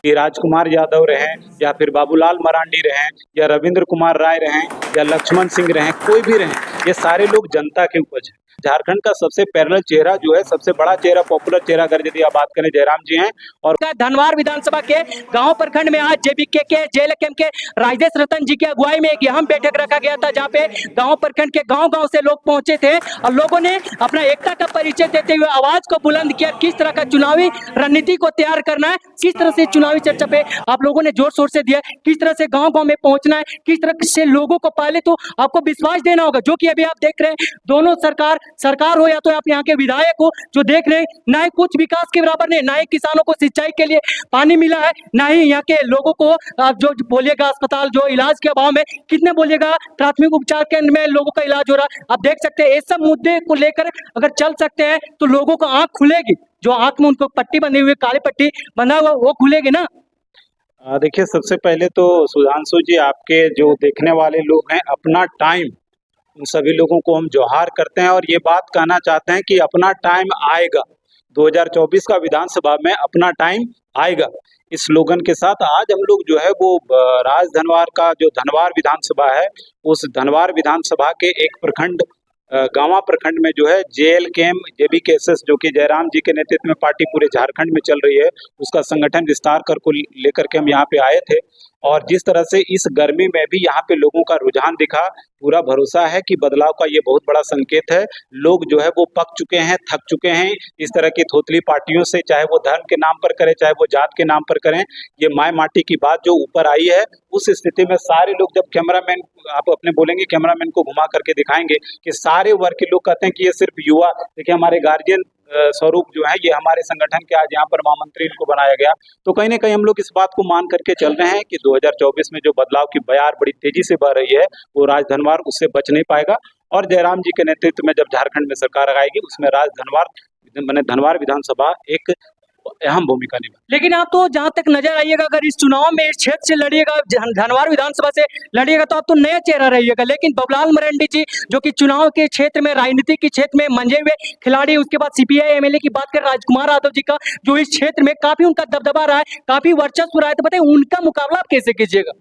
कि राजकुमार यादव रहें या फिर बाबूलाल मरांडी रहें या रविंद्र कुमार राय रहें या लक्ष्मण सिंह रहें, कोई भी रहें, ये सारे लोग जनता के उपज है। झारखंड का सबसे पैरेलल चेहरा जो है, सबसे बड़ा चेहरा, पॉपुलर चेहरा अगर यदि आप बात करें, जयराम जी हैं। और धनवार विधानसभा के गांव प्रखंड में आज जेबीके के जेएलकेएम के राजेश रतन जी की अगुवाई में एक अहम बैठक रखा गया था, जहां पे गांव प्रखंड के गांव-गांव से लोग पहुंचे थे और लोगों ने अपना एकता का परिचय देते हुए आवाज को बुलंद किया। किस तरह का चुनावी रणनीति को तैयार करना है, किस तरह से चुनावी चर्चा पे आप लोगों ने जोर शोर से दिया, किस तरह से गाँव-गाँव में पहुंचना है, किस तरह से लोगों को पहले तो आपको विश्वास देना होगा, जो कि अभी आप देख रहे हैं दोनों सरकार हो या तो आप यहाँ के विधायक हो, जो देख रहे हैं ना ही कुछ विकास के बराबर नहीं, ना ही किसानों को सिंचाई के लिए पानी मिला है, ना ही यहाँ के लोगों को जो बोलिएगा अस्पताल, जो इलाज के अभाव में कितने बोलिएगा प्राथमिक उपचार केंद्र में लोगों का इलाज हो रहा है। आप देख सकते हैं ये सब मुद्दे को लेकर अगर चल सकते हैं तो लोगों को आंख खुलेगी, जो आंख में उनको पट्टी बंधी हुई, काली पट्टी बंधा हुआ, वो खुलेगी ना। देखिए, सबसे पहले तो सुधांशु जी, आपके जो देखने वाले लोग हैं, अपना टाइम, उन सभी लोगों को हम जोहार करते हैं और ये बात कहना चाहते हैं कि अपना टाइम आएगा। 2024 का विधानसभा में अपना टाइम आएगा, इस स्लोगन के साथ आज हम लोग जो है वो राज धनवार का जो धनवार विधानसभा है, उस धनवार विधानसभा के एक प्रखंड गांवा प्रखंड में जो है जेएलकेएम जेबीकेएसएस, जो कि जयराम जी के नेतृत्व में पार्टी पूरे झारखंड में चल रही है, उसका संगठन विस्तार कर को लेकर के हम यहाँ पे आए थे। और जिस तरह से इस गर्मी में भी यहाँ पे लोगों का रुझान दिखा, पूरा भरोसा है कि बदलाव का ये बहुत बड़ा संकेत है। लोग जो है वो पक चुके हैं, थक चुके हैं इस तरह की थोथली पार्टियों से, चाहे वो धर्म के नाम पर करें, चाहे वो जात के नाम पर करें। ये माय माटी की बात जो ऊपर आई है, उस स्थिति में सारे लोग, जब कैमरामैन, आप अपने बोलेंगे कैमरामैन को घुमा करके दिखाएंगे कि सारे वर्ग के लोग कहते हैं कि ये सिर्फ युवा, देखिए हमारे गार्जियन स्वरूप जो है, ये हमारे संगठन के आज यहाँ पर महामंत्री इनको बनाया गया। तो कहीं ना कहीं हम लोग इस बात को मान करके चल रहे हैं कि 2024 में जो बदलाव की बयार बड़ी तेजी से बह रही है, वो राज धनवार उससे बच नहीं पाएगा। और जयराम जी के नेतृत्व में जब झारखंड में सरकार आएगी, उसमें राज धनवार धनवार विधानसभा एक अहम भूमिका निभा। लेकिन आप तो जहां तक नजर आइएगा, अगर इस चुनाव में इस क्षेत्र से लड़िएगा, धनवार विधानसभा से लड़िएगा, तो आप तो नया चेहरा रहिएगा। लेकिन बाबूलाल मरांडी जी, जो कि चुनाव के क्षेत्र में, राजनीति के क्षेत्र में मंजे हुए खिलाड़ी, उसके बाद सीपीआई एमएलए की बात करें राजकुमार यादव जी का, जो इस क्षेत्र में काफी उनका दबदबा रहा है, काफी वर्चस्व रहा है, तो बताइए उनका मुकाबला आप कैसे कीजिएगा?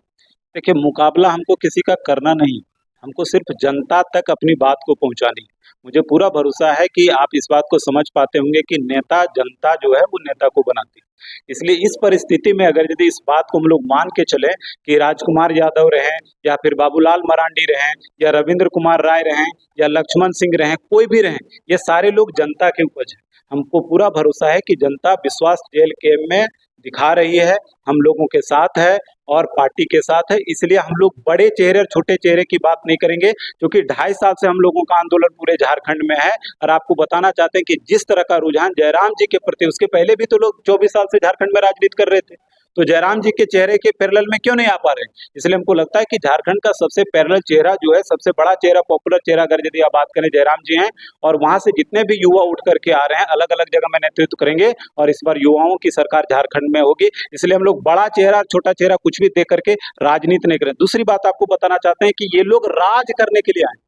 देखिए, मुकाबला हमको किसी का करना नहीं, हमको सिर्फ जनता तक अपनी बात को पहुंचानी। मुझे पूरा भरोसा है कि आप इस बात को समझ पाते होंगे कि नेता, जनता जो है वो नेता को बनाती है। इसलिए इस परिस्थिति में अगर यदि इस बात को हम लोग मान के चले कि राजकुमार यादव रहें या फिर बाबूलाल मरांडी रहें या रविंद्र कुमार राय रहें या लक्ष्मण सिंह रहें, कोई भी रहें, ये सारे लोग जनता के उपज है। हमको पूरा भरोसा है कि जनता विश्वास जेएलकेएम में दिखा रही है, हम लोगों के साथ है और पार्टी के साथ है। इसलिए हम लोग बड़े चेहरे और छोटे चेहरे की बात नहीं करेंगे, क्योंकि 2.5 साल से हम लोगों का आंदोलन पूरे झारखंड में है। और आपको बताना चाहते हैं कि जिस तरह का रुझान जयराम जी के प्रति, उसके पहले भी तो लोग 24 साल से झारखंड में राजनीति कर रहे थे, तो जयराम जी के चेहरे के पैरेलल में क्यों नहीं आ पा रहे हैं? इसलिए हमको लगता है कि झारखंड का सबसे पैरेलल चेहरा जो है, सबसे बड़ा चेहरा, पॉपुलर चेहरा अगर यदि आप बात करें, जयराम जी हैं। और वहां से जितने भी युवा उठ करके आ रहे हैं, अलग अलग जगह में नेतृत्व करेंगे और इस बार युवाओं की सरकार झारखंड में होगी। इसलिए हम लोग बड़ा चेहरा, छोटा चेहरा कुछ भी देख करके राजनीति नहीं करें। दूसरी बात आपको बताना चाहते हैं कि ये लोग राज करने के लिए आए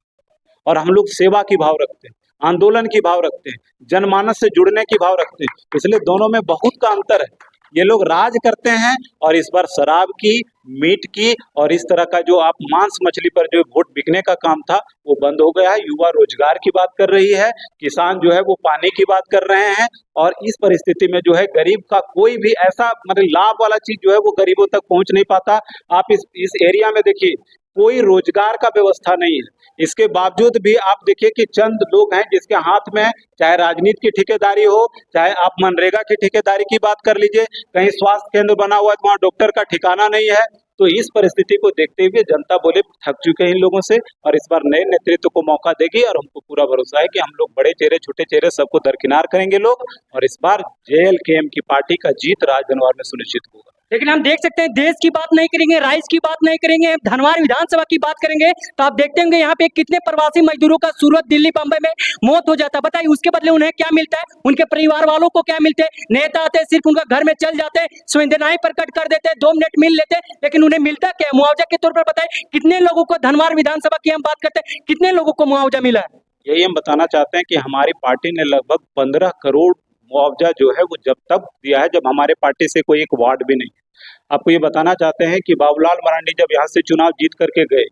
और हम लोग सेवा की भाव रखते हैं, आंदोलन की भाव रखते हैं, जनमानस से जुड़ने की भाव रखते हैं। इसलिए दोनों में बहुत का अंतर है। ये लोग राज करते हैं और इस बार शराब की, मीट की और इस तरह का जो आप मांस मछली पर जो वोट बिकने का काम था, वो बंद हो गया है। युवा रोजगार की बात कर रही है, किसान जो है वो पानी की बात कर रहे हैं। और इस परिस्थिति में जो है गरीब का कोई भी ऐसा मतलब लाभ वाला चीज जो है वो गरीबों तक पहुंच नहीं पाता। आप इस एरिया में देखिए, कोई रोजगार का व्यवस्था नहीं है। इसके बावजूद भी आप देखिए कि चंद लोग हैं जिसके हाथ में, चाहे राजनीति की ठेकेदारी हो, चाहे आप मनरेगा की ठेकेदारी की बात कर लीजिए, कहीं स्वास्थ्य केंद्र बना हुआ है तो वहाँ डॉक्टर का ठिकाना नहीं है। तो इस परिस्थिति को देखते हुए जनता बोले थक चुके हैं इन लोगों से और इस बार नए नेतृत्व को मौका देगी। और हमको पूरा भरोसा है कि हम लोग बड़े चेहरे, छोटे चेहरे सबको दरकिनार करेंगे लोग, और इस बार जेएलकेएम की पार्टी का जीत राज धनवार में सुनिश्चित होगा। लेकिन हम देख सकते हैं देश की बात नहीं करेंगे, राइस की बात नहीं करेंगे, धनवार विधानसभा की बात करेंगे, तो आप देखते होंगे यहाँ पे कितने प्रवासी मजदूरों का सूरत, दिल्ली, बंबई में मौत हो जाता है। बताइए उसके बदले उन्हें क्या मिलता है, उनके परिवार वालों को क्या मिलते हैं? नेता आते हैं, सिर्फ उनका घर में चल जाते हैं, संवेदनाएं प्रकट कर देते हैं, 2 मिनट मिल लेते हैं, लेकिन उन्हें मिलता क्या है? मुआवजा के तौर पर बताइए कितने लोगों को, धनवार विधानसभा की हम बात करते हैं, कितने लोगों को मुआवजा मिला है? यही हम बताना चाहते हैं कि हमारी पार्टी ने लगभग 15 करोड़ मुआवजा जो है वो जब तक दिया है जब हमारे पार्टी से कोई एक वार्ड भी नहीं। आपको ये बताना चाहते हैं कि बाबूलाल मरांडी जब यहाँ से चुनाव जीत करके गए,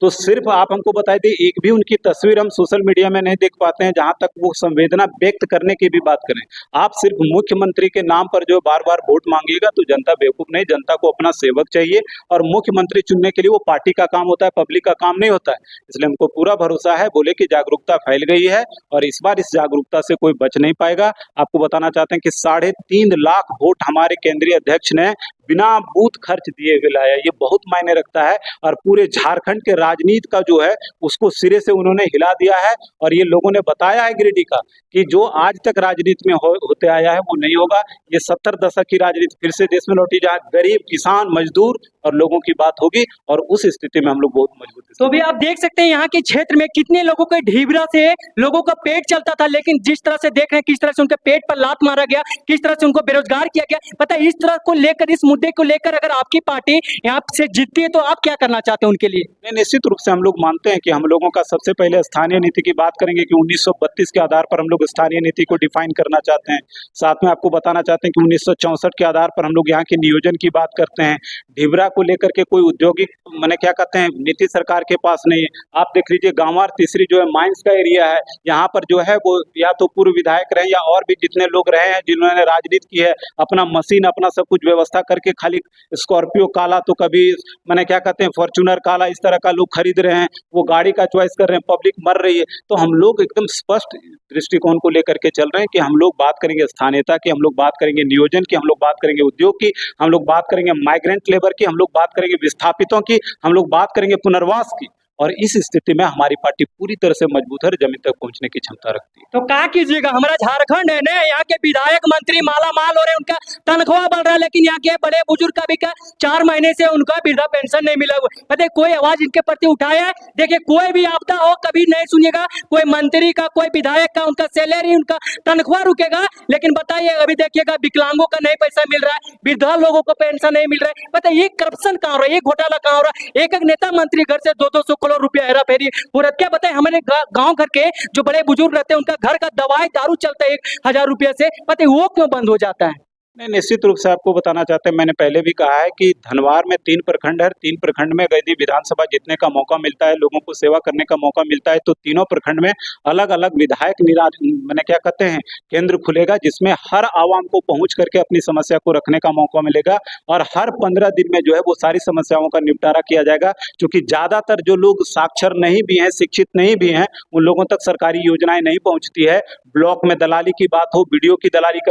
तो सिर्फ आप हमको बताए थे, एक भी उनकी तस्वीर हम सोशल मीडिया में नहीं देख पाते हैं जहां तक वो संवेदना व्यक्त करने की भी बात करें। आप सिर्फ मुख्यमंत्री के नाम पर जो बार बार वोट मांगिएगा तो जनता बेवकूफ नहीं, जनता को अपना सेवक चाहिए और मुख्यमंत्री चुनने के लिए वो पार्टी का काम होता है, पब्लिक का काम नहीं होता है। इसलिए हमको पूरा भरोसा है, बोले कि जागरूकता फैल गई है और इस बार इस जागरूकता से कोई बच नहीं पाएगा। आपको बताना चाहते हैं कि 3.5 लाख वोट हमारे केंद्रीय अध्यक्ष ने बिना बूथ खर्च दिए हुए लाया। ये बहुत मायने रखता है और पूरे झारखंड के राजनीति का जो है उसको सिरे से उन्होंने हिला दिया है। और ये लोगों ने बताया है गिरिडीह का कि जो आज तक राजनीति में होते आया है वो नहीं होगा। ये 70 दशक की राजनीति फिर से देश में लौटी, जहाँ गरीब, किसान, मजदूर और लोगों की बात होगी और उस स्थिति में हम लोग बहुत मजबूत हैं। तो भी आप देख सकते हैं यहाँ के क्षेत्र में कितने लोगों के ढीबरा से लोगों का पेट चलता था, लेकिन जिस तरह से देख रहे हैं किस तरह से उनके पेट पर लात मारा गया, किस तरह से उनको बेरोजगार किया गया। पता है, इस तरह को लेकर, इस मुद्दे को लेकर अगर आपकी पार्टी यहाँ से जीतती है तो आप क्या करना चाहते हैं उनके लिए? नहीं, निश्चित रूप से हम लोग मानते हैं कि हम लोगों का सबसे पहले स्थानीय नीति की बात करेंगे कि 1932 के आधार पर हम लोग स्थानीय नीति को डिफाइन करना चाहते हैं। साथ में आपको बताना चाहते हैं कि 1964 के आधार पर हम लोग यहाँ के नियोजन की बात करते हैं। ढिबरा को लेकर के कोई औद्योगिक मैंने क्या कहते हैं नीति सरकार के पास नहीं है। आप देख लीजिए गांवार तीसरी जो है माइंस का एरिया है, यहाँ पर जो है वो या तो पूर्व विधायक रहे या और भी जितने लोग रहे हैं जिन्होंने राजनीति की है, अपना मशीन अपना सब कुछ व्यवस्था करके खाली स्कॉर्पियो काला तो कभी मैंने क्या कहते हैं फॉर्च्यूनर काला, इस तरह का लोग खरीद रहे हैं, वो गाड़ी का चॉइस कर रहे हैं, पब्लिक मर रही है। तो हम लोग एकदम स्पष्ट दृष्टिकोण को लेकर के चल रहे हैं कि हम लोग बात करेंगे स्थानीयता की, हम लोग बात करेंगे नियोजन की, हम लोग बात करेंगे उद्योग की, हम लोग बात करेंगे माइग्रेंट लेबर की, हम लोग बात करेंगे विस्थापितों की, हम लोग बात करेंगे पुनर्वास की। और इस स्थिति में हमारी पार्टी पूरी तरह से मजबूत है, जमीन तक पहुंचने की क्षमता रखती है। तो क्या कीजिएगा, हमारा झारखंड है ना, यहाँ के विधायक मंत्री माला माल हो रहे हैं, उनका तनख्वाह बढ़ रहा है, लेकिन यहाँ के बड़े बुजुर्ग का भी 4 महीने से उनका वृद्धा पेंशन नहीं मिला हुआ। पता कोई आवाज इनके प्रति उठाया है? देखिए, कोई भी आपदा हो कभी नहीं सुनिएगा, कोई मंत्री का, कोई विधायक का, उनका सैलरी, उनका तनख्वाह रुकेगा। लेकिन बताइए, अभी देखिएगा विकलांगों का नहीं पैसा मिल रहा है, वृद्धा लोगों को पेंशन नहीं मिल रहा है। पता ये करप्शन कहाँ हो रहा है, ये घोटाला कहाँ हो रहा है? एक एक नेता मंत्री घर से 200 करोड़ रुपया हेरा फेरी हो रहा है। क्या बताए, हमारे गांव घर के जो बड़े बुजुर्ग रहते हैं उनका घर का दवाई दारू चलता है 1000 रुपया से, पता है वो क्यों बंद हो जाता है? नहीं, निश्चित रूप से आपको बताना चाहते हैं, मैंने पहले भी कहा है कि धनवार में 3 प्रखंड है, 3 प्रखंड में यदि विधानसभा जीतने का मौका मिलता है, लोगों को सेवा करने का मौका मिलता है, तो तीनों प्रखंड में अलग अलग विधायक मैंने क्या कहते हैं केंद्र खुलेगा, जिसमें हर आवाम को पहुंच करके अपनी समस्या को रखने का मौका मिलेगा और हर 15 दिन में जो है वो सारी समस्याओं का निपटारा किया जाएगा। क्योंकि ज्यादातर जो लोग साक्षर नहीं भी हैं, शिक्षित नहीं भी हैं, उन लोगों तक सरकारी योजनाएं नहीं पहुंचती है। ब्लॉक में दलाली की बात हो, वीडियो की दलाली